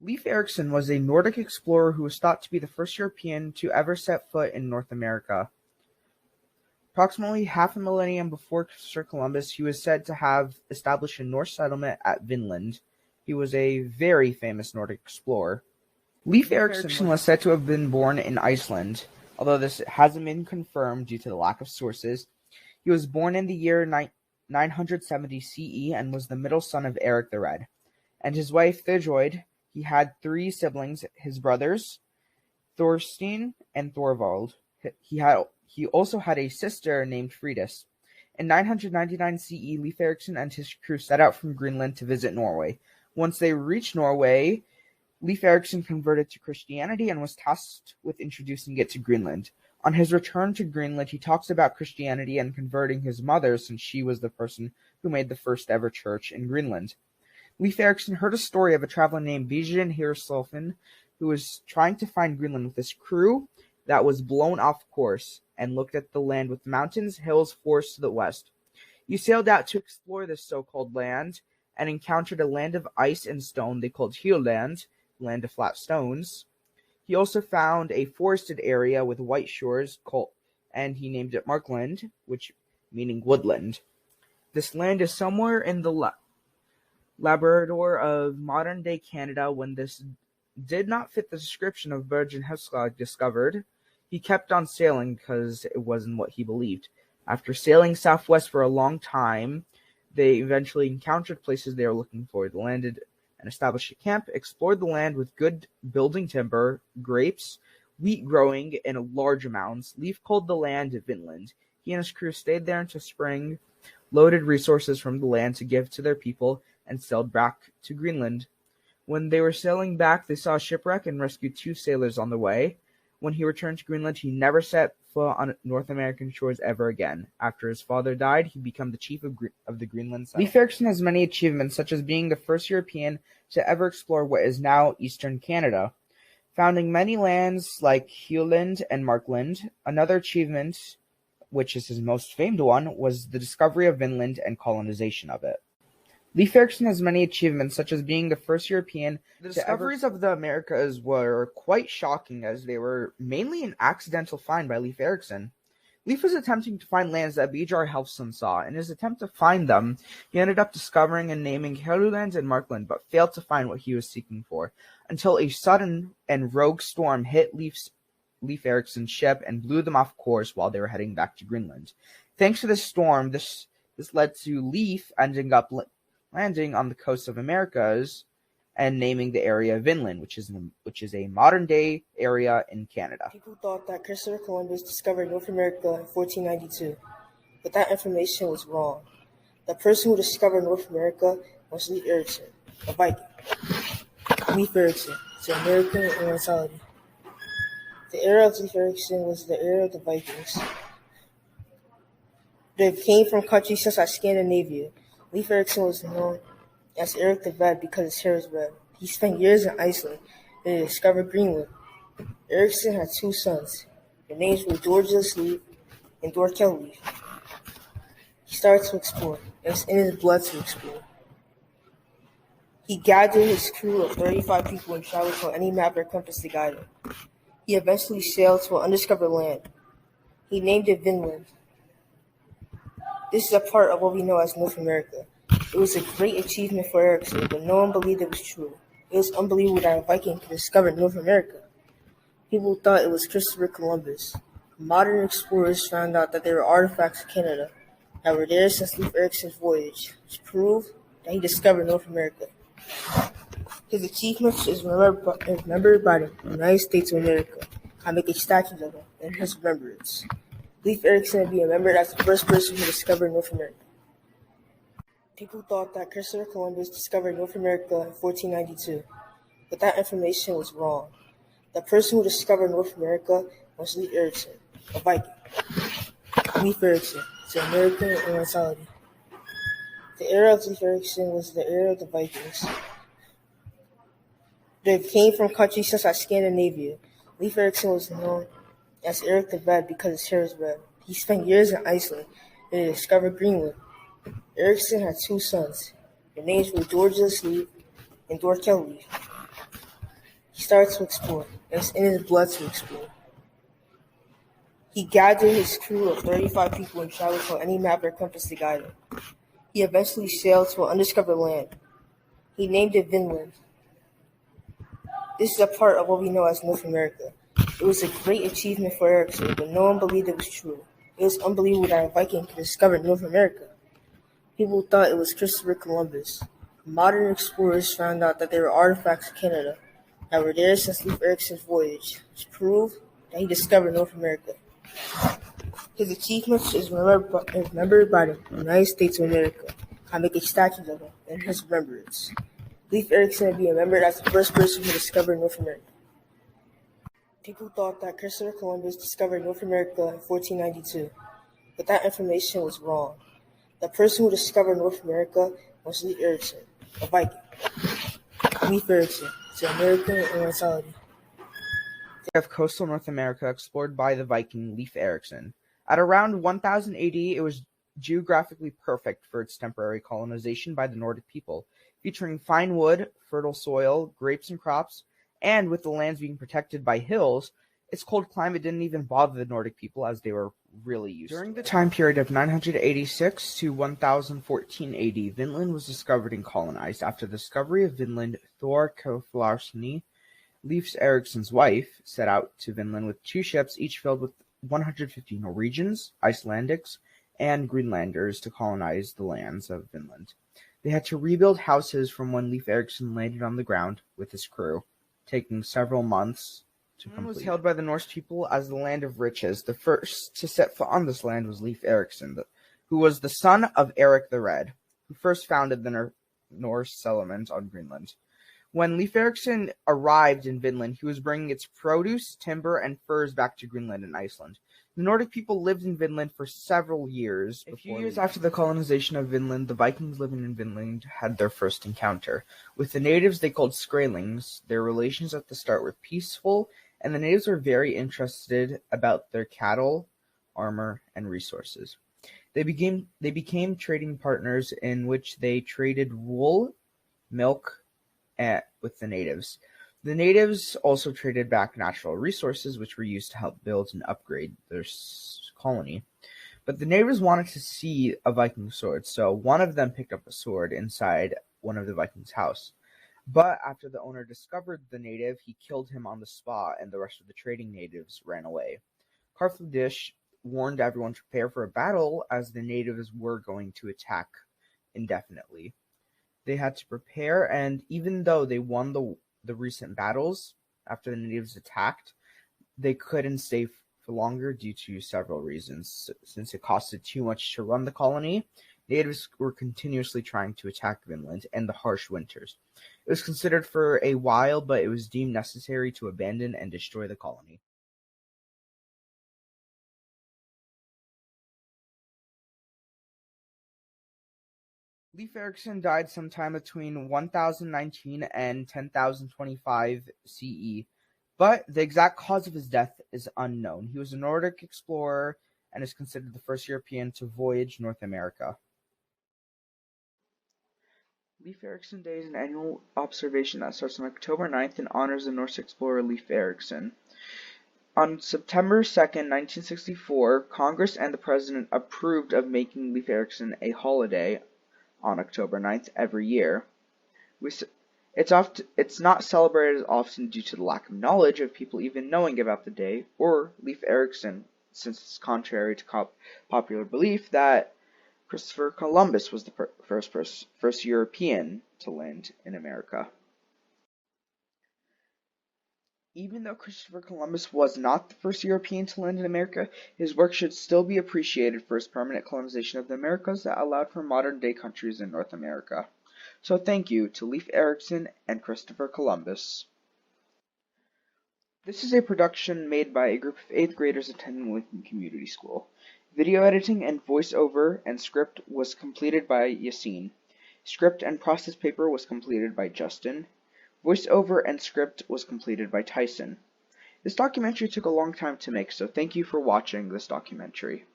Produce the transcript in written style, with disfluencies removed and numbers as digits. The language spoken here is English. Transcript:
Leif Erikson was a Nordic explorer who was thought to be the first European to ever set foot in North America. Approximately half a millennium before Christopher Columbus, he was said to have established a Norse settlement at Vinland. He was a very famous Nordic explorer. Leif Erikson was said to have been born in Iceland, although this hasn't been confirmed due to the lack of sources. He was born in the year 970 CE and was the middle son of Eric the Red, and his wife Thujod. He had three siblings, his brothers, Thorstein and Thorvald. He also had a sister named Fridis. In 999 CE, Leif Erikson and his crew set out from Greenland to visit Norway. Once they reached Norway, Leif Erikson converted to Christianity and was tasked with introducing it to Greenland. On his return to Greenland, he talks about Christianity and converting his mother, since she was the person who made the first ever church in Greenland. Leif Erikson heard a story of a traveler named Vigen Hirslöfen who was trying to find Greenland with his crew that was blown off course and looked at the land with mountains, hills, forests to the west. He sailed out to explore this so-called land and encountered a land of ice and stone they called Hylland, land of flat stones. He also found a forested area with white shores and he named it Markland, which meaning woodland. This land is somewhere in the Labrador of modern-day Canada. When this did not fit the description of Virgin Husqvarna discovered, he kept on sailing because it wasn't what he believed. After sailing southwest for a long time, they eventually encountered places they were looking for. They landed and established a camp, explored the land with good building timber, grapes, wheat growing in large amounts. Leif called the land Vinland. He and his crew stayed there until spring, loaded resources from the land to give to their people, and sailed back to Greenland. When they were sailing back, they saw a shipwreck and rescued two sailors on the way. When he returned to Greenland, he never set foot on North American shores ever again. After his father died, he became the chief of the Greenland settlement. Leif Erikson has many achievements, such as being the first European to ever explore what is now eastern Canada, founding many lands like Hylland and Markland. Another achievement, which is his most famed one, was the discovery of Vinland and colonization of it. Leif Erikson has many achievements, such as being the first European. The discoveries of the Americas were quite shocking, as they were mainly an accidental find by Leif Erikson. Leif was attempting to find lands that Bjarne Helfson saw. In his attempt to find them, he ended up discovering and naming Hylland and Markland, but failed to find what he was seeking for, until a sudden and rogue storm hit Leif Erikson's ship and blew them off course while they were heading back to Greenland. Thanks to this storm, this led to Leif ending up landing on the coast of Americas and naming the area Vinland, which is a modern-day area in Canada. People thought that Christopher Columbus discovered North America in 1492, but that information was wrong. The person who discovered North America was Leif Erikson, a Viking. Leif Erikson is an American immortality. The era of Leif Erikson was the era of the Vikings. They came from countries such as Scandinavia. Leif Erikson was known as Eric the Red because his hair was red. He spent years in Iceland and he discovered Greenland. Erikson had two sons. Their names were Georgius Leif and Dorkel Leif. He started to explore. It was in his blood to explore. He gathered his crew of 35 people and traveled on any map or compass to guide him. He eventually sailed to an undiscovered land. He named it Vinland. This is a part of what we know as North America. It was a great achievement for Erikson, but no one believed it was true. It was unbelievable that a Viking could discover North America. People thought it was Christopher Columbus. Modern explorers found out that there were artifacts in Canada that were there since Leif Erikson's voyage, which proved that he discovered North America. His achievements is remembered by the United States of America. I make a statue of him in his remembrance. Leif Erikson will be remembered as the first person who discovered North America. People thought that Christopher Columbus discovered North America in 1492, but that information was wrong. The person who discovered North America was Leif Erikson, a Viking. Leif Erikson is an American immortality. The era of Leif Erikson was the era of the Vikings. They came from countries such as Scandinavia. Leif Erikson was known as Eric the Red because his hair was red. He spent years in Iceland and he discovered Greenland. Erikson had two sons. Their names were Georgius Leif and Dorkel Leif. He started to explore, and it's in his blood to explore. He gathered his crew of 35 people and traveled to any map or compass to guide him. He eventually sailed to an undiscovered land. He named it Vinland. This is a part of what we know as North America. It was a great achievement for Ericsson, but no one believed it was true. It was unbelievable that a Viking could discover North America. People thought it was Christopher Columbus. Modern explorers found out that there were artifacts in Canada that were there since Leif Erikson's voyage, which proved that he discovered North America. His achievements is remembered by the United States of America. I make a statue of him in his remembrance. Leif Erikson will be remembered as the first person who discovered North America. People thought that Christopher Columbus discovered North America in 1492, but that information was wrong. The person who discovered North America was Leif Erikson, a Viking. Leif Erikson is an American immortality. Of coastal North America explored by the Viking Leif Erikson. At around 1000 AD, it was geographically perfect for its temporary colonization by the Nordic people, featuring fine wood, fertile soil, grapes and crops, and with the lands being protected by hills, its cold climate didn't even bother the Nordic people as they were really used to it. During the time period of 986 to 1014 AD, Vinland was discovered and colonized. After the discovery of Vinland, Thor Keflarsni, Leif Eriksson's wife, set out to Vinland with 2 ships, each filled with 150 Norwegians, Icelandics, and Greenlanders to colonize the lands of Vinland. They had to rebuild houses from when Leif Erikson landed on the ground with his crew, taking several months to complete. Vinland was hailed by the Norse people as the land of riches. The first to set foot on this land was Leif Erikson, who was the son of Eric the Red, who first founded the Norse settlement on Greenland. When Leif Erikson arrived in Vinland, he was bringing its produce, timber, and furs back to Greenland and Iceland. The Nordic people lived in Vinland for several years. A few years after the colonization of Vinland, the Vikings living in Vinland had their first encounter. With the natives they called Skrælings, their relations at the start were peaceful, and the natives were very interested about their cattle, armor, and resources. They became trading partners in which they traded wool, milk, with the natives. The natives also traded back natural resources which were used to help build and upgrade their colony. But the natives wanted to see a Viking sword, so one of them picked up a sword inside one of the Vikings' house. But after the owner discovered the native, he killed him on the spot, and the rest of the trading natives ran away. Karlfdish warned everyone to prepare for a battle, as the natives were going to attack indefinitely. They had to prepare, and even though they won the recent battles after the natives attacked, they couldn't stay for longer due to several reasons. Since it costed too much to run the colony, natives were continuously trying to attack Vinland and the harsh winters. It was considered for a while, but it was deemed necessary to abandon and destroy the colony. Leif Erikson died sometime between 1019 and 10,025 CE, but the exact cause of his death is unknown. He was a Nordic explorer and is considered the first European to voyage North America. Leif Erikson Day is an annual observation that starts on October 9th and honors the Norse explorer Leif Erikson. On September 2nd, 1964, Congress and the President approved of making Leif Erikson a holiday on October 9th every year. It's not celebrated as often due to the lack of knowledge of people even knowing about the day, or Leif Erikson, since it's contrary to popular belief that Christopher Columbus was the first European to land in America. Even though Christopher Columbus was not the first European to land in America, his work should still be appreciated for his permanent colonization of the Americas that allowed for modern-day countries in North America. So thank you to Leif Erikson and Christopher Columbus. This is a production made by a group of 8th graders attending Lincoln Community School. Video editing and voiceover and script was completed by Yassine. Script and process paper was completed by Justin. Voiceover and script was completed by Tyson. This documentary took a long time to make, so thank you for watching this documentary.